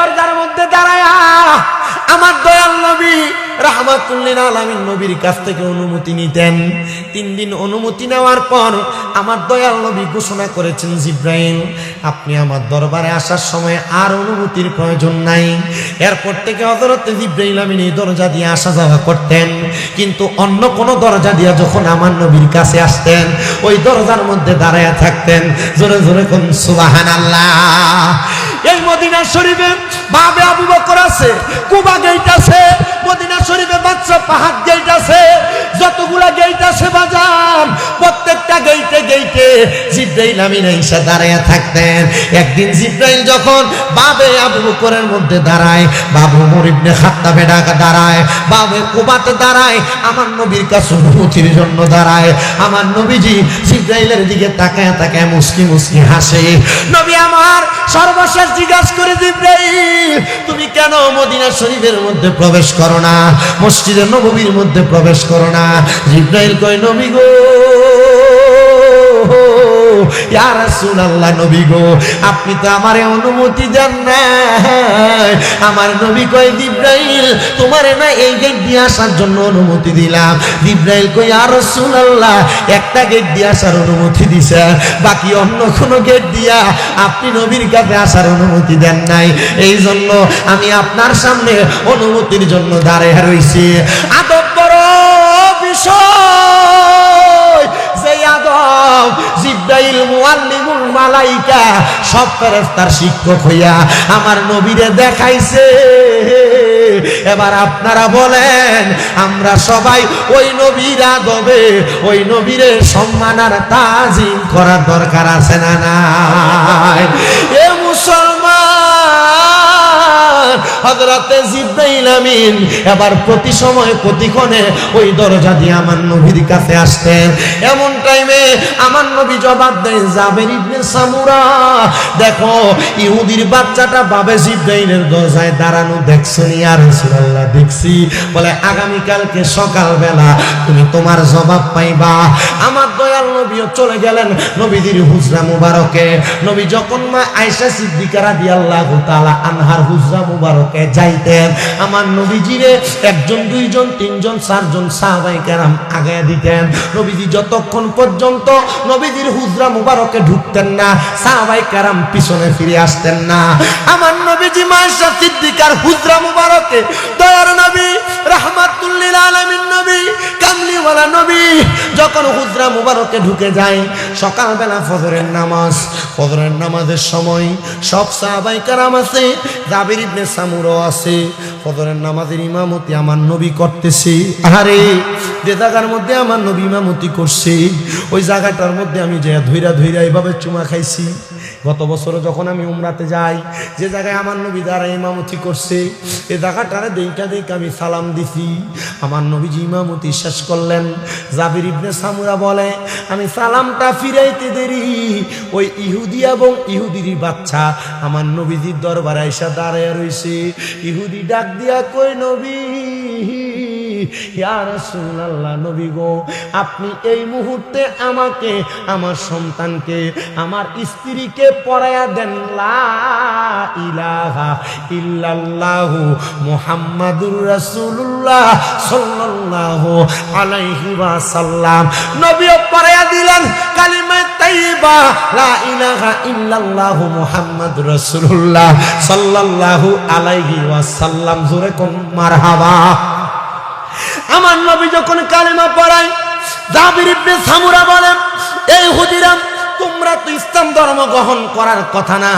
দরজার মধ্যে দাঁড়ায়া আমার দয়াল নবী রাহমাতুল্লিল আলামিন নবীর কাছ থেকে অনুমতি নিতেন। 3 দিন অনুমতি নেওয়ার পর আমার দয়াল নবী ঘোষণা করেছেন, জিব্রাইল আপনি আমার দরবারে আসার সময় আর অনুমতির প্রয়োজন নাই। এরপর থেকে হযরত জিব্রাইল আমিন এই দরজা দিয়ে আসা যাওয়া করতেন, কিন্তু অন্য কোনো দরজা দিয়ে যখন আমার নবীর কাছে আসতেন ওই দরজার মধ্যে দাঁড়ায়া থাকতেন। জোরে জোরে কোন সুবহানাল্লাহ। এই মদিনা শরীফে বাবে আবু বকর আছে, কুবা গেট আছে, মদিনা শরীফে বাদশা পাহাড় গেট আছে, যতগুলা গেট আছে বাজান প্রত্যেকটা গেটে গেটে জিব্রাইল আমিন এসে দাঁড়ায়া থাকতেন। একদিন জিব্রাইল যখন বাবে আবু বকরের মধ্যে দাঁড়ায়, বাবু ওমর ইবনে খাত্তাবে দাঁড়ায়, বাবে কুবাতে দাঁড়ায়, আমার নবীর কাছে অনুমতির জন্য দাঁড়ায়। আমার নবীজি জিব্রাইলের দিকে তাকায় তাকায় মুস্কি মুস্কি হাসে। নবী আমার সর্বশেষ জিজ্ঞাসা করে, জিব্রাইল তুমি কেন মদিনা শরীফের মধ্যে প্রবেশ করো না, মসজিদে নববীর মধ্যে প্রবেশ করো না? জিব্রাইল কয়, নবী গো, ইয়া রাসূলুল্লাহ, নবী গো আপনি তো আমারে অনুমতি দেন না। আমার নবী কয়, জিব্রাইল তোমারে না এই গেট দিয়ে আসার জন্য অনুমতি দিলাম। জিব্রাইল কয়, ইয়া রাসূলুল্লাহ একটা গেট দিয়ে আসার অনুমতি দিছে, বাকি অন্য কোনো গেট দিয়া আপনি নবীর কাছে আসার অনুমতি দেন নাই, এই জন্য আমি আপনার সামনে অনুমতির জন্য দাঁড়িয়ে রইছি। আদব বড় বিষয়, যে আদব জিব্রাইল মুআল্লিমুল মালাইকা সব ফেরেশতার শিক্ষক হইয়া আমার নবীরে দেখাইছে। এবার আপনারা বলেন, আমরা সবাই ওই নবীর আদবে ওই নবীরে সম্মান আর তাজিম করার দরকার আছে না নাই? এ মুসলমান, হযরতে জিব্রাইল আমিন এবার প্রতি সময় প্রতিক্ষণে ওই দরজা দিয়ে আমার নবীর কাছে আসতেন। এমন টাইমে আমার নবী জবাব দেন, জাবের ইবনে সামুরা, দেখো ইহুদির বাচ্চাটা বাবে জিব্রাইলের দরজায় দাঁড়ানো দেখছেন? ইয়া রাসূলুল্লাহ দেখছি। বলে আগামীকালকে সকালবেলা তুমি তোমার জবাব পাইবা। আমার দয়াল নবীও চলে গেলেন নবীদের হুজরা মুবারকে। নবী যখন মা আয়েশা সিদ্দিকা রাদিয়াল্লাহু তাআলা আনহার হুজরা মুবারকে যাইতেন, আমার নবীজিরে 1 জন 2 জন 3 জন 4 জন সাহাবায়ে কেরাম আগায়া দিতেন। নবীজি যতক্ষণ পর্যন্ত নবীজির হুজরা মুবারকে ঢুকতেন না, সাহাবায়ে কেরাম পিছনে ফিরে আসতেন না। আমার নবীজি মা আয়েশা সিদ্দিকার হুজরা মুবারকে দয়ার নবী রাহমাতুল লিল আলামিন নবী কামলিওয়ালা নবী যখন হুজরা মুবারকে ঢুকে যায়, সকালবেলা ফজরের নামাজের সময় সব সাহাবায়ে কেরাম আছে, জাবির ইবনে সামুরা আছে, ফজরের নামাজের ইমামতি আমার নবী করতেছে। আরে যে জায়গার মধ্যে আমার নবী ইমামতি করছে ওই জায়গাটার মধ্যে আমি যে ধইরা এভাবে চুমা খাইছি। গত বছর যখন আমি উমরাতে যাই, যে জায়গায় আমার নবী দ্বারা ইমামতি করছে এই জায়গাটারে দেখা আমি সালাম দিছি। আমার নবীজি ইমামতি শেষ করলেন, জাবির ইবনে সামুরা বলে আমি সালামটা ফিরাইতে দেরি ওই ইহুদি এবং ইহুদির বাচ্চা আমার নবীজির দরবারে এসে দাঁড়ায় রইছে। ইহুদি ডাক দিয়া কই, নবী ইয়া রাসূলুল্লাহ, নবী গো আপনি এই মুহূর্তে আমাকে, আমার সন্তানকে, আমার স্ত্রীকে পড়ায়া দেন লা ইলাহা ইল্লাল্লাহু মুহাম্মাদুর রাসূলুল্লাহ সাল্লাল্লাহু আলাইহি ওয়াসাল্লাম। নবীও পড়ায়া দিলেন কালিমা তাইয়্যিবা লা ইলাহা ইল্লাল্লাহু মুহাম্মাদুর রাসূলুল্লাহ সাল্লাল্লাহু আলাইহি ওয়াসাল্লাম। জোরে কোন মারহাবা। আমার নবী যখন কালেমা পড়ায়, জাবির ইবনে সামুরা বলেন, এই হুদিরাম তোমরা তো ইসলাম ধর্ম গ্রহণ করার কথা না,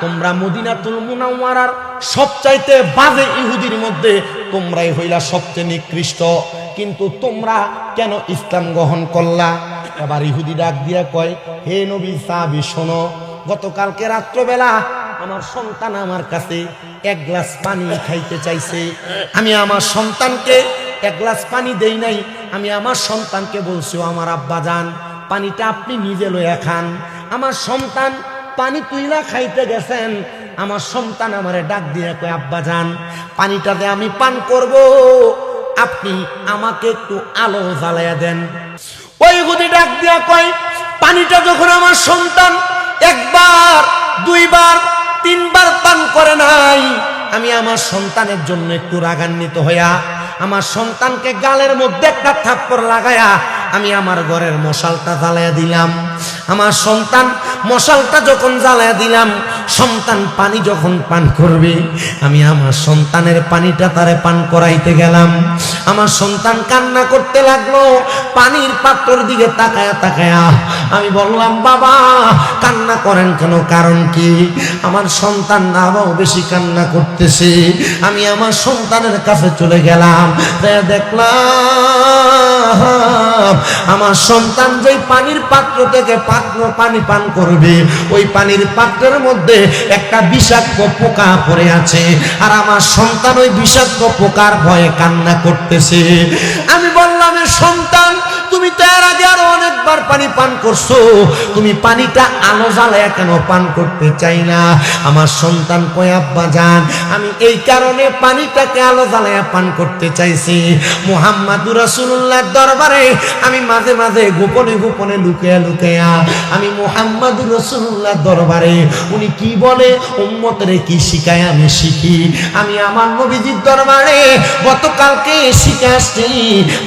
তোমরা মদিনাতুল মুনাওয়ারার সবচাইতে বাজে ইহুদির মধ্যে তোমরাই হইলা সবচেয়ে নিকৃষ্ট, কিন্তু তোমরা কেন ইসলাম গ্রহণ করলা? এবার ইহুদি ডাক দিয়া কয়, হে নবী সাহাবী শোনো, গতকালকে রাত্রবেলা আমার সন্তান আমার কাছে 1 গ্লাস পানি খাইতে চাইছে। আমি আমার সন্তানকে 1 গ্লাস পানি দেই নাই। আমি আমার সন্তানকে বলছি, আমার আব্বা যান পানিটা আপনি নিজে লইয়া খান। আমার সন্তান পানি তুইলা খাইতে গেছেন, আমার সন্তান আমারে ডাক দিয়ে কয়, আব্বা যান পানিটাতে আমি পান করব, আপনি আমাকে একটু আলো জ্বালাইয়া দেন। ওই ইহুদি ডাক দিয়া কয়, পানিটা যখন আমার সন্তান 1 বার 2 বার 3 বার পান করে নাই, আমি আমার সন্তানের জন্য একটু রাগান্বিত হইয়া আমার সন্তানকে গালের মধ্যে একটা থাপ্পড় লাগায়া আমি আমার ঘরের মশালটা জ্বালায়া দিলাম। আমার সন্তান মশালটা যখন জ্বালায়া দিলাম, সন্তান পানি যখন পান করবে, আমি আমার সন্তানের পানিটা তারে পান করাইতে গেলাম। আমার সন্তান কান্না করতে লাগলো, পানির পাত্রর দিকে তাকায়া তাকায়া আমি বললাম, বাবা কান্না করেন কেন, কারণ কি? আমার সন্তান আবারও বেশি কান্না করতেছে। আমি আমার সন্তানের কাছে চলে গেলাম, দেখলাম আমার সন্তান যেই পানির পাত্র থেকে পানি পান করবে, ওই পানির পাত্রের মধ্যে একটা বিষাক্ত পোকা পড়ে আছে, আর আমার সন্তান ওই বিষাক্ত পোকার ভয়ে কান্না করতেছে। আমি বললাম, সন্তান তুমি তো এর আগে আরো অনেকবার পানি পান করছো, তুমি পানিটা আলো জ্বালায়া কেন পান করতে চাই না? আমার সন্তান কয়, আব্বা জান আমি এই কারণে পানিটাকে আলো জ্বালায়া পান করতে চাইছি, মুহাম্মাদুর রাসূলুল্লাহর দরবারে আমি মাঝে মাঝে গোপনে গোপনে লুকিয়া লুকিয়া আমি মুহাম্মাদুর রাসূলুল্লাহর দরবারে উনি কি বলে উম্মতরে কি শিখায় আমি শিখি। আমি আমার নবীজির দরবারে গতকালকে শিখে আসছি,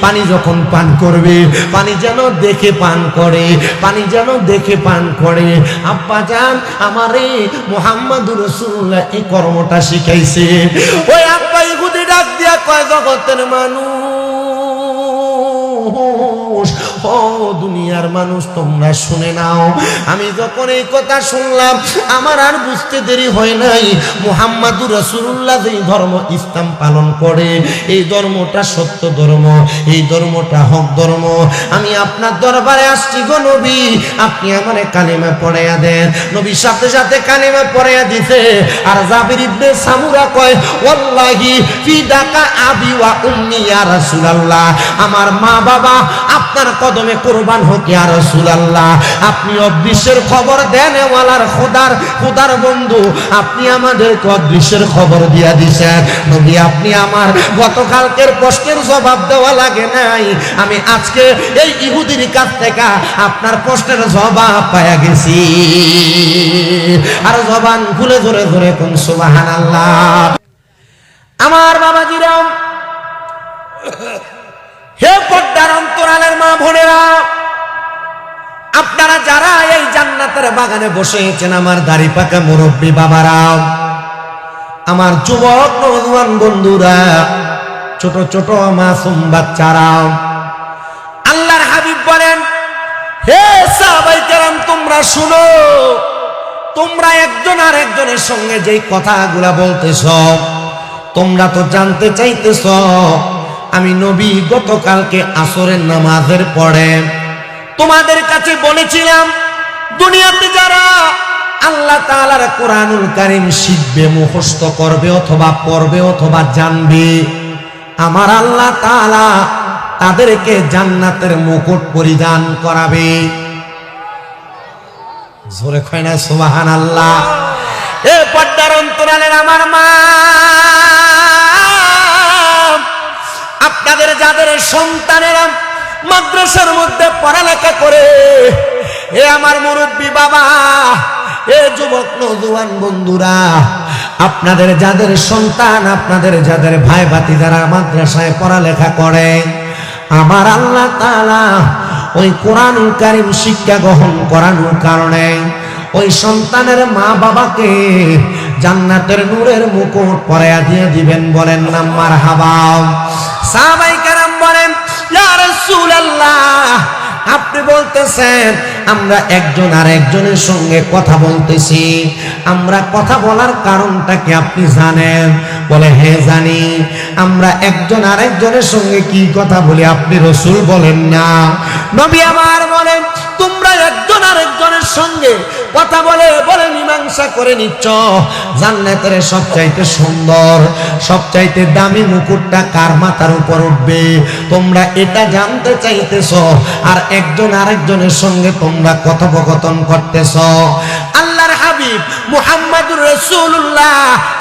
পানি যখন পান করবে পানি যেন দেখে পান করে, পানি যেন দেখে পান করে। আব্বা জান আমারে মুহাম্মাদুর রাসূলুল্লাহ এই কর্মটা শিখাইছে। ওই আব্বা ইহুদি ডাক দিয়া কয়, জগতের মানুষ, ও দুনিয়ার মানুষ তোমরা শুনে নাও। আমি যখন এই কথা শুনলাম আমার আর বুঝতে দেরি হয় নাই, মুহাম্মাদুর রাসূলুল্লাহ যেই ধর্ম ইসলাম পালন করে এই ধর্মটা সত্য ধর্ম, এই ধর্মটা হক ধর্ম। আমি আপনার দরবারে আসছি গো নবী, আপনি আমারে কালিমা পড়াইয়া দেন। নবীর সাথে সাথে কালিমা পড়াইয়া দিতে। আর জাবির ইবনে সামুরা কয়, ওয়াল্লাহি ফিদাকা আবি ওয়া উম্মি ইয়া রাসূলুল্লাহ, আমার মা বাবা আপনার কদমে কুরবান হোক ইয়া রাসূলুল্লাহ। আপনি অদৃশ্যের খবর দেন, ওয়ালার খোদার বন্ধু আপনি আমাদের অদৃশ্যের খবর দিয়া দিছেন। নবী আপনি আমার গতকালকের প্রশ্নের জবাব দেওয়া লাগে নাই, আমি আজকে এই ইহুদির কাছ থেকে আপনার প্রশ্নের জবাব পাইয়া গেছি। আর জবান খুলে ধরে ধরে কোন সুবহানাল্লাহ। আমার বাবাজিরা, হে পর্দার অন্তরালের মা বোনেরা, আপনারা যারা এই জান্নাতের বাগানে বসেছেন, আমার দাড়ি পাকা মুরব্বী বাবারা, আমার যুবক নওজোয়ান বন্ধুরা, ছোট ছোট মাসুম বাচ্চারা, আল্লাহর হাবিব বলেন, হে সাহাবায়ে কেরাম তোমরা শুনো, তোমরা একজন আর একজনের সঙ্গে যেই কথাগুলা বলতেছ, তোমরা তো জানতে চাইতেছ আমি নবী গতকালকে আসরের নামাজের পরে তোমাদের কাছে বলেছিলাম, দুনিয়াতে যারা আল্লাহ তাআলার কোরআনুল কারীম শিখবে, মুখস্থ করবে অথবা পড়বে অথবা জানবে, আমার আল্লাহ তাআলা তাদেরকে জান্নাতের মুকুট পরিধান করাবে। জোরে কয় না সুবহানাল্লাহ। এ পর্দার অন্তরালের আমার মা, আপনাদের যাদের সন্তানেরা মাদ্রাসার মধ্যে পড়ালেখা করে, এ আমার মুরব্বী বাবা, এ যুবক নওজোয়ান বন্ধুরা, আপনাদের যাদের সন্তান, আপনাদের যাদের ভাই ভাতিজারা মাদ্রাসায় পড়ালেখা করে, আমার আল্লাহ তাআলা ওই কোরআনুল কারীম শিক্ষা গ্রহণ করানোর কারণে ওই সন্তানের মা বাবাকে জান্নাতের নূরের মুকুট পরাইয়া দিয়ে দিবেন। বলেন না মারহাবা। সাহাবায়ে কেরাম বলেন, ইয়া রাসূলুল্লাহ আপনি বলতেছেন আমরা একজন আর একজনের সঙ্গে কথা বলতেছি, আমরা কথা বলার কারণটা কি আপনি জানেন? বলে হ্যাঁ জানি। আমরা একজন আর একজনের সঙ্গে কি কথা বলি আপনি রাসূল বলেন না? নবী আমার বলেন, তোমরা একজন আর একজনের সঙ্গে কথা বলে বলে মীমাংসা করে নিচ্ছ জান্নাতের সবচাইতে সুন্দর সবচাইতে দামি মুকুটটা কার মাথার উপর উঠবে, তোমরা এটা জানতে চাইতেছ, আর একজন আরেকজনের সঙ্গে তোমরা কথোপকথন করতেছ। আল্লাহর হাবিব মুহাম্মাদুর রাসূলুল্লাহ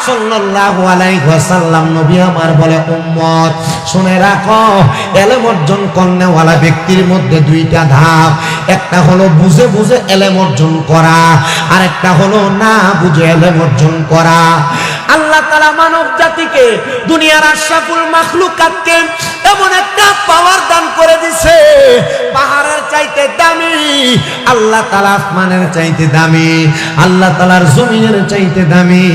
সাল্লাল্লাহু আলাইহি ওয়াসাল্লাম নবী আমার বলে, উম্মত শুনে রাখো, ইলম অর্জন করনেওয়ালা ব্যক্তির মধ্যে দুইটা ধাপ, একটা হলো বুঝে বুঝে ইলম অর্জন করা, আর একটা হলো না বুঝে ইলম অর্জন করা। আল্লাহ তাআলা মানব জাতিকে, দুনিয়ার আশরাফুল মাখলুকাতকে এমন একটা পাওয়ার দান করে দিছে, পাহাড়ের চাইতে দামি, আল্লাহ তাআলা আসমানের চাইতে দামি, আল্লাহ তাআলার জমিনের চাইতে দামি,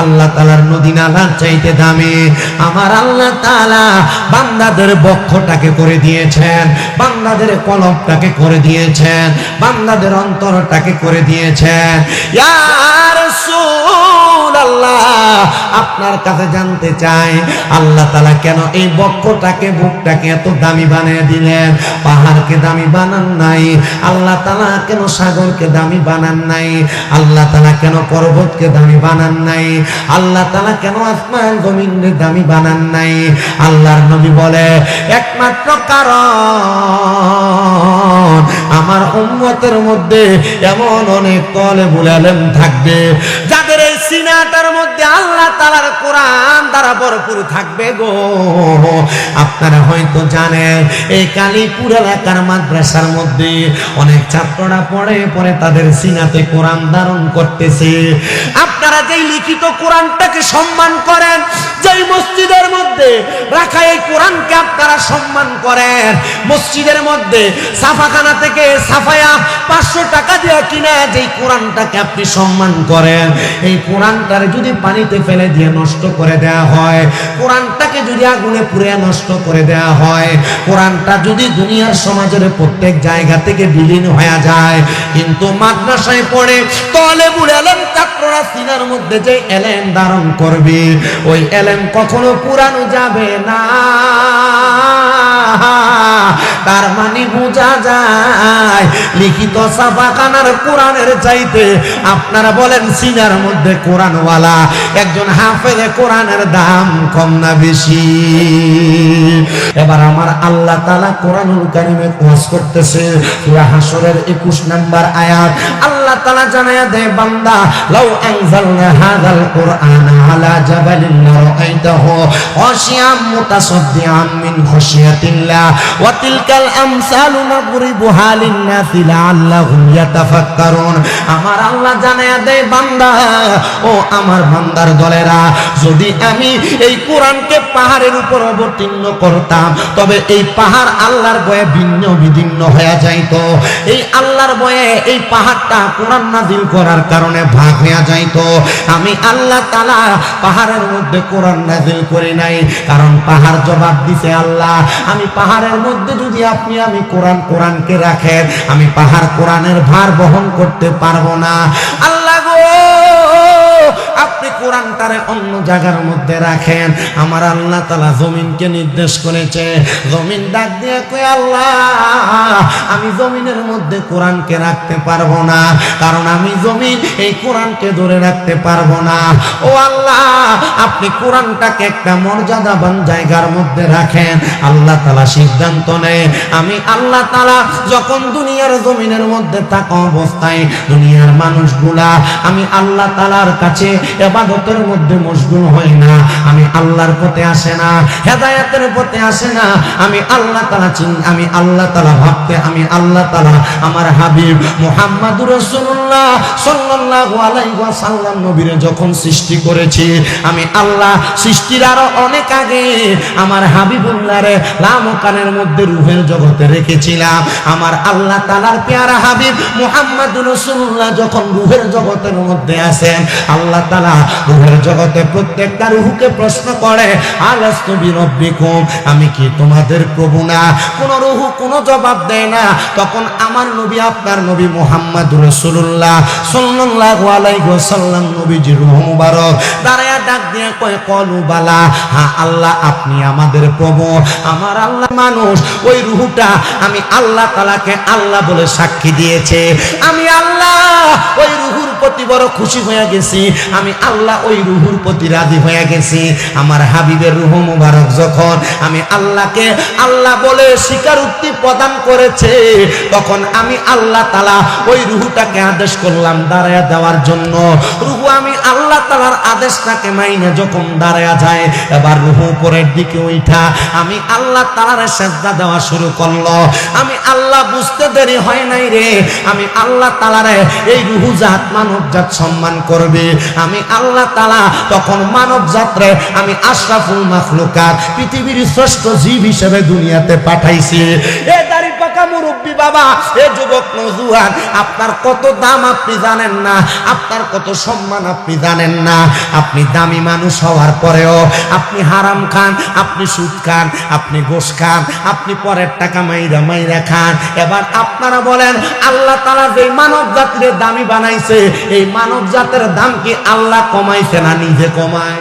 আল্লাহ তাআলার নদী নালার চাইতে দামি। আমার আল্লাহ তাআলা বান্দাদের বক্ষটাকে করে দিয়েছেন, বান্দাদের কলবটাকে করে দিয়েছেন, বান্দাদের অন্তরটাকে করে দিয়েছেন। ইয়া রাসূলুল্লাহ, আপনার কাছে জানতে চাই আল্লাহ তাআলা কেন এই বক্ষটাকে, বুকটাকে এত দামি বানিয়ে দিলেন? পাহাড়কে দামি বানান নাই আল্লাহ তাআলা, কেন সাগরকে দামি বানান নাই আল্লাহ তাআলা, কেন পর্বতকে দামি বানান নাই আল্লাহ তাআলা, কেন আসমান জমিনকে দামি বানান নাই? আল্লাহর নবী বলে একমাত্র কারণ আমার উম্মতের মধ্যে এমন অনেক তালেবুল ইলম থাকবে যাদের এই সিনাটার মধ্যে আল্লাহ তাআলার কোরআন দ্বারা ভরপুর থাকবে গো। আপনারা হয়তো জানেন এই কালীপুর এলাকার মাদ্রাসার মধ্যে অনেক ছাত্ররা পড়ে তাদের সিনাতে কোরআন ধারণ করতেছে। আপনারা যেই লিখিত কোরআনটাকে সম্মান করেন, যেই মসজিদের মধ্যে রাখা এই কোরআনকে আপনারা সম্মান করেন, মসজিদের মধ্যে ছাপাখানা থেকে ছাপায়া 500 টাকা দিয়ে কিনা যেই কোরআনটাকে আপনি সম্মান করেন, এই কোরআনটারে যদি পানিতে ফেলে দিয়ে নষ্ট করে দেওয়া হয়, কোরআনটাকে যদি আগুনে পুড়িয়ে নষ্ট করে দেওয়া হয়, কোরআনটা যদি দুনিয়ার সমাজের প্রত্যেক জায়গা থেকে বিলীন হয়ে যায়, কিন্তু মাদ্রাসায় পড়ে তালেবুল ইলম ছাত্ররা সিনার মধ্যে যে ইলম ধারণ করবে, ওই ইলম কখনো পুরানো যাবে না। তার মানে বোঝা যায় লিখিত ছাপাখানার কোরআনের চাইতে আপনারা বলেন সিনার মধ্যে কোরআনওয়ালা একজন হাফেজে কোরআনের দাম কম না বেশি? এবার আমার আল্লাহ তাআলা কোরআনুল কারীমে ওয়াজ করতেছে, সূরা হাশরের 21 নম্বর আয়াত। আল্লাহ তাআলা জানায়া দেয়, বান্দা লাউ আনজালনা হাযাল কুরআনা আলা জাবালিন লারাআইতাহু খাশিয়াম মুতাসাদ্দিআন মিন খাশিয়াতিল্লাহ ওয়া তিলকাল আমসালু নাদরিবুহা লিন-নাসি লাআল্লাহুম ইয়াতাফাক্কারুন। আমার আল্লাহ জানায়া দেয়, বান্দা ও আমার বান্দার দলেরা, যদি আমি এই কোরআনকে পাহাড়ের উপর অবতীর্ণ করতাম, তবে এই পাহাড় আল্লাহর ভয়ে ভিন্ন বিদীর্ণ হয়ে যাইত। এই আল্লাহর ভয়ে এই পাহাড়টা কোরআন নাযিল করার কারণে ভাগ হয়ে যাইত। আমি আল্লাহ তাআলা পাহাড়ের মধ্যে কোরআন নাযিল করি নাই, কারণ পাহাড় জবাব দিছে, আল্লাহ আমি পাহাড়ের মধ্যে যদি আমি কোরআনকে রাখেন, আমি পাহাড় কোরআনের ভার বহন করতে পারবো না। আল্লাহ গো, আপনি কোরআনটারে অন্য জায়গার মধ্যে রাখেন। আমার আল্লাহ তাআলা জমিনকে নির্দেশ করেছে, জমিন ডাক দিয়ে কই, আল্লাহ আমি জমিনের মধ্যে কোরআনকে রাখতে পারবো না, কারণ আমি জমিন এই কোরআনকে ধরে রাখতে পারবো না। ও আল্লাহ, আপনি কোরআনটাকে একটা মর্যাদাবান জায়গার মধ্যে রাখেন। আল্লাহ তাআলা সিদ্ধান্ত নেয়, আমি আল্লাহ তাআলা যখন দুনিয়ার জমিনের মধ্যে থাকা অবস্থায় দুনিয়ার মানুষগুলা আমি আল্লাহ তাআলার কাছে ইবাদতের মধ্যে মশগুল হয় না, আমি আল্লাহর পথে আসে না, হেদায়েতের পথে আসে না, আমি আল্লাহ তাআলা ভাবতে, আমি আল্লাহ তাআলা আমার হাবিব মুহাম্মদুর রাসূলুল্লাহ সাল্লাল্লাহু আলাইহি ওয়াসাল্লাম নবীরে যখন সৃষ্টি করেছি, আমি আল্লাহ সৃষ্টির আরো অনেক আগে আমার হাবিবুল্লাহরে লামকানের মধ্যে রূহের জগতে রেখেছিলাম। আমার আল্লাহ তাআলার পেয়ারা হাবিব মুহাম্মদুর রাসূলুল্লাহ যখন রূহের জগতের মধ্যে আছেন, আল্লাহ তাআলা রূহের জগতে প্রত্যেকটা রূহকে প্রশ্ন করে, আলাস্তু বিরব্বিকুম, আমি কি তোমাদের প্রভু না? কোন রূহ কোন জবাব দেয় না। তখন আমার নবী, আপনার নবী মুহাম্মদুর রাসূলুল্লাহ সাল্লাল্লাহু আলাইহি ওয়াসাল্লাম নবীজির রূহ মুবারক দাঁড়ায়া ডাক দিয়ে কয়, কলু বালা, হ্যাঁ আল্লাহ আপনি আমাদের প্রভু। আমার আল্লাহ মানুষ, ওই রূহটা আমি আল্লাহ তাআলাকে আল্লাহ বলে সাক্ষী দিয়েছে। আমি আল্লাহ ওই রূহুর প্রতি বড় খুশি হয়ে গেছি, আমি আল্লাহ ওই রূহুর প্রতি রাজি হয়ে গেছি। আমার হাবিবের রূহ মুবারক যখন আমি আল্লাহকে আল্লাহ বলে স্বীকারোক্তি প্রদান করেছে, তখন আমি আল্লাহ তাআলা ওই রূহটাকে আদেশ করলাম দাঁড়ায়া দেওয়ার জন্য। রূহ আমি আল্লাহ তাআলার আদেশটাকে মাইনে যখন দাঁড়ায়া যায়, এবার রূহ উপরের দিকে উঠা আমি আল্লাহ তাআলার সিজদা দেওয়া শুরু করলো। আমি আল্লাহ বুঝতে দেরি হয় নাই রে, আমি আল্লাহ তাআলারে এই রূহ জাতমান মানবজাত সম্মান করবে। আমি আল্লাহ তাআলা তখন মানবজাতরে আমি আশরাফুল মাখলুকাত পৃথিবীর শ্রেষ্ঠ জীব হিসেবে দুনিয়াতে পাঠাইছি। এ দাড়ি পাকা মুরব্বী বাবা, এ যুবক নওজোয়ান, আপনার কত দাম আপনি জানেন না, আপনার কত সম্মান আপনি জানেন না। আপনি দামি মানুষ হওয়ার পরেও আপনি হারাম খান, আপনি সুদ খান, আপনি ঘুষ খান, আপনি পরের টাকা মাইরা মাইরা খান। এবার আপনারা বলেন আল্লাহ তাআলা যে মানব জাতির দামি বানাইছে, এই মানব জাতের দাম কি আল্লাহ কমাইছে না নিজে কমায়?